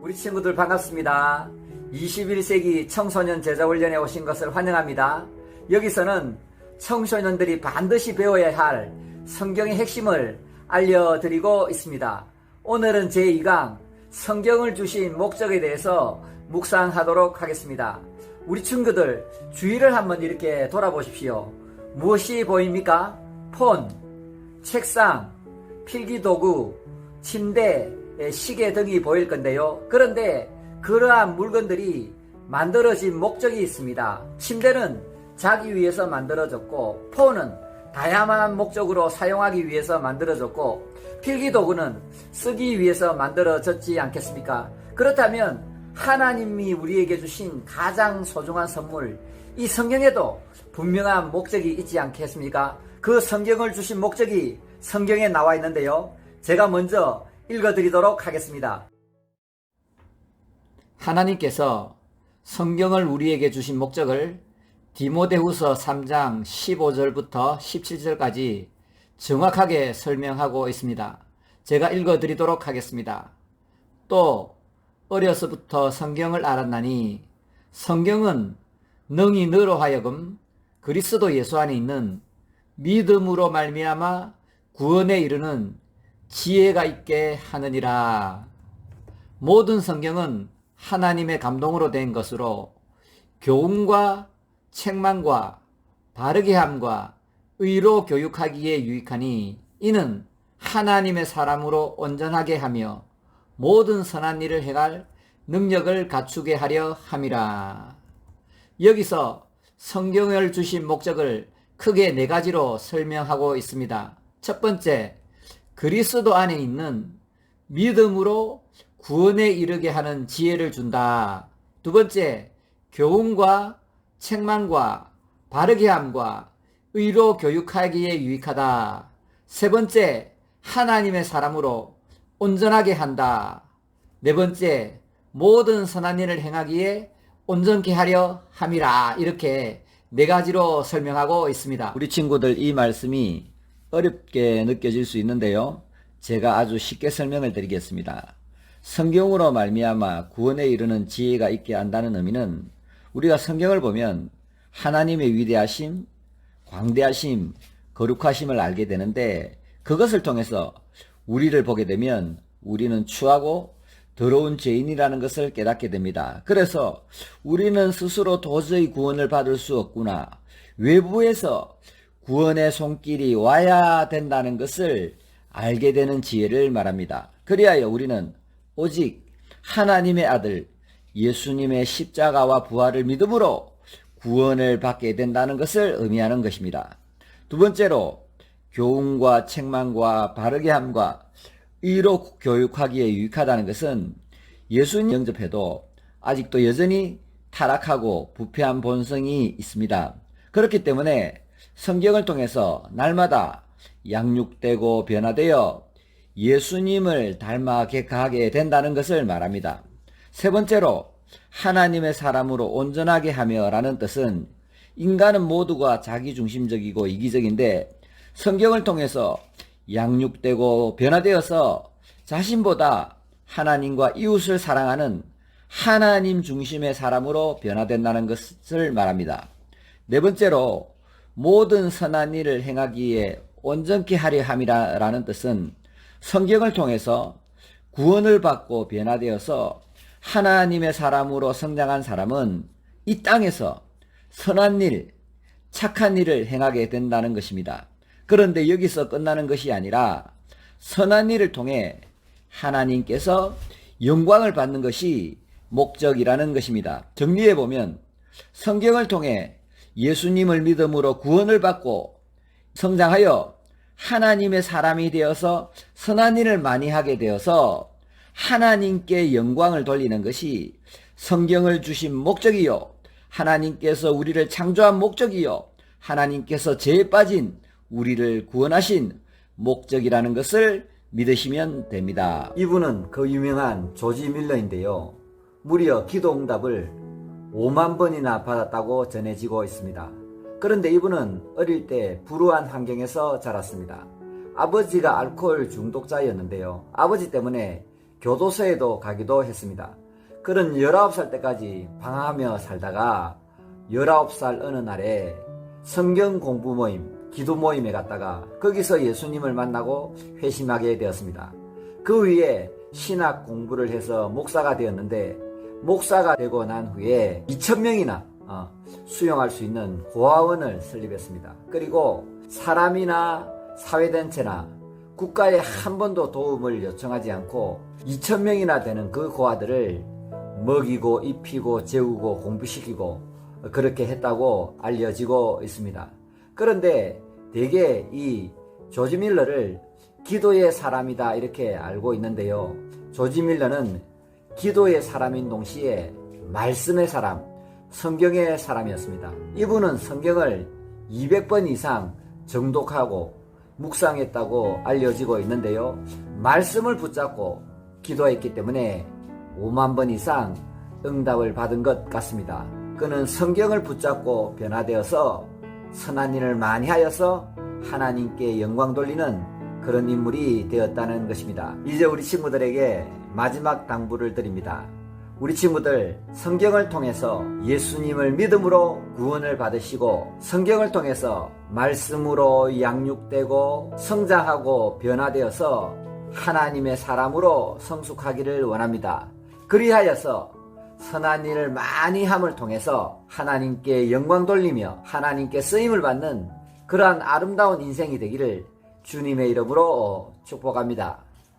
우리 친구들 반갑습니다. 21세기 청소년 제자훈련에 오신 것을 환영합니다. 여기서는 청소년들이 반드시 배워야 할 성경의 핵심을 알려드리고 있습니다. 오늘은 제2강 성경을 주신 목적에 대해서 묵상하도록 하겠습니다. 우리 친구들 주위를 한번 이렇게 돌아보십시오. 무엇이 보입니까? 폰, 책상, 필기도구, 침대, 시계 등이 보일 건데요. 그런데 그러한 물건들이 만들어진 목적이 있습니다. 침대는 자기 위해서 만들어졌고, 폰은 다양한 목적으로 사용하기 위해서 만들어졌고, 필기도구는 쓰기 위해서 만들어졌지 않겠습니까? 그렇다면 하나님이 우리에게 주신 가장 소중한 선물, 이 성경에도 분명한 목적이 있지 않겠습니까? 그 성경을 주신 목적이 성경에 나와 있는데요. 제가 먼저 읽어드리도록 하겠습니다. 하나님께서 성경을 우리에게 주신 목적을 디모데후서 3장 15절부터 17절까지 정확하게 설명하고 있습니다. 제가 읽어드리도록 하겠습니다. 또 어려서부터 성경을 알았나니 성경은 능히 너로 하여금 그리스도 예수 안에 있는 믿음으로 말미암아 구원에 이르는 지혜가 있게 하느니라. 모든 성경은 하나님의 감동으로 된 것으로 교훈과 책망과 바르게 함과 의로 교육하기에 유익하니 이는 하나님의 사람으로 온전하게 하며 모든 선한 일을 행할 능력을 갖추게 하려 함이라. 여기서 성경을 주신 목적을 크게 4가지로 설명하고 있습니다. 첫 번째, 그리스도 안에 있는 믿음으로 구원에 이르게 하는 지혜를 준다. 두 번째, 교훈과 책망과 바르게 함과 의로 교육하기에 유익하다. 세 번째, 하나님의 사람으로 온전하게 한다. 네 번째, 모든 선한 일을 행하기에 온전케 하려 함이라. 이렇게 4가지로 설명하고 있습니다. 우리 친구들, 이 말씀이 어렵게 느껴질 수 있는데요. 제가 아주 쉽게 설명을 드리겠습니다. 성경으로 말미암아 구원에 이르는 지혜가 있게 한다는 의미는 우리가 성경을 보면 하나님의 위대하심, 광대하심, 거룩하심을 알게 되는데, 그것을 통해서 우리를 보게 되면 우리는 추하고 더러운 죄인이라는 것을 깨닫게 됩니다. 그래서 우리는 스스로 도저히 구원을 받을 수 없구나, 외부에서 구원의 손길이 와야 된다는 것을 알게 되는 지혜를 말합니다. 그리하여 우리는 오직 하나님의 아들 예수님의 십자가와 부활을 믿음으로 구원을 받게 된다는 것을 의미하는 것입니다. 두 번째로, 교훈과 책망과 바르게 함과 의로 교육하기에 유익하다는 것은 예수님 영접해도 아직도 여전히 타락하고 부패한 본성이 있습니다. 그렇기 때문에 성경을 통해서 날마다 양육되고 변화되어 예수님을 닮아게 가게 된다는 것을 말합니다. 세 번째로, 하나님의 사람으로 온전하게 하며 라는 뜻은 인간은 모두가 자기중심적이고 이기적인데 성경을 통해서 양육되고 변화되어서 자신보다 하나님과 이웃을 사랑하는 하나님 중심의 사람으로 변화된다는 것을 말합니다. 네 번째로, 모든 선한 일을 행하기에 온전케 하려 함이라는 뜻은 성경을 통해서 구원을 받고 변화되어서 하나님의 사람으로 성장한 사람은 이 땅에서 선한 일, 착한 일을 행하게 된다는 것입니다. 그런데 여기서 끝나는 것이 아니라 선한 일을 통해 하나님께서 영광을 받는 것이 목적이라는 것입니다. 정리해보면 성경을 통해 예수님을 믿음으로 구원을 받고 성장하여 하나님의 사람이 되어서 선한 일을 많이 하게 되어서 하나님께 영광을 돌리는 것이 성경을 주신 목적이요, 하나님께서 우리를 창조한 목적이요, 하나님께서 죄에 빠진 우리를 구원하신 목적이라는 것을 믿으시면 됩니다. 이분은 그 유명한 조지 밀러인데요. 무려 기도 응답을 5만 번이나 받았다고 전해지고 있습니다. 그런데 이분은 어릴 때 불우한 환경에서 자랐습니다. 아버지가 알코올 중독자였는데요. 아버지 때문에 교도소에도 가기도 했습니다. 그런 19살 때까지 방황하며 살다가 19살 어느 날에 성경 공부 모임, 기도 모임에 갔다가 거기서 예수님을 만나고 회심하게 되었습니다. 그 위에 신학 공부를 해서 목사가 되었는데, 목사가 되고 난 후에 2,000명이나 수용할 수 있는 고아원을 설립했습니다. 그리고 사람이나 사회단체나 국가에 한 번도 도움을 요청하지 않고 2,000명이나 되는 그 고아들을 먹이고 입히고 재우고 공부시키고 그렇게 했다고 알려지고 있습니다. 그런데 대개 이 조지 밀러를 기도의 사람이다 이렇게 알고 있는데요. 조지 밀러는 기도의 사람인 동시에 말씀의 사람, 성경의 사람이었습니다. 이분은 성경을 200번 이상 정독하고 묵상했다고 알려지고 있는데요. 말씀을 붙잡고 기도했기 때문에 5만 번 이상 응답을 받은 것 같습니다. 그는 성경을 붙잡고 변화되어서 선한 일을 많이 하여서 하나님께 영광 돌리는 그런 인물이 되었다는 것입니다. 이제 우리 친구들에게 마지막 당부를 드립니다. 우리 친구들, 성경을 통해서 예수님을 믿음으로 구원을 받으시고 성경을 통해서 말씀으로 양육되고 성장하고 변화되어서 하나님의 사람으로 성숙하기를 원합니다. 그리하여서 선한 일을 많이 함을 통해서 하나님께 영광 돌리며 하나님께 쓰임을 받는 그러한 아름다운 인생이 되기를 주님의 이름으로 축복합니다.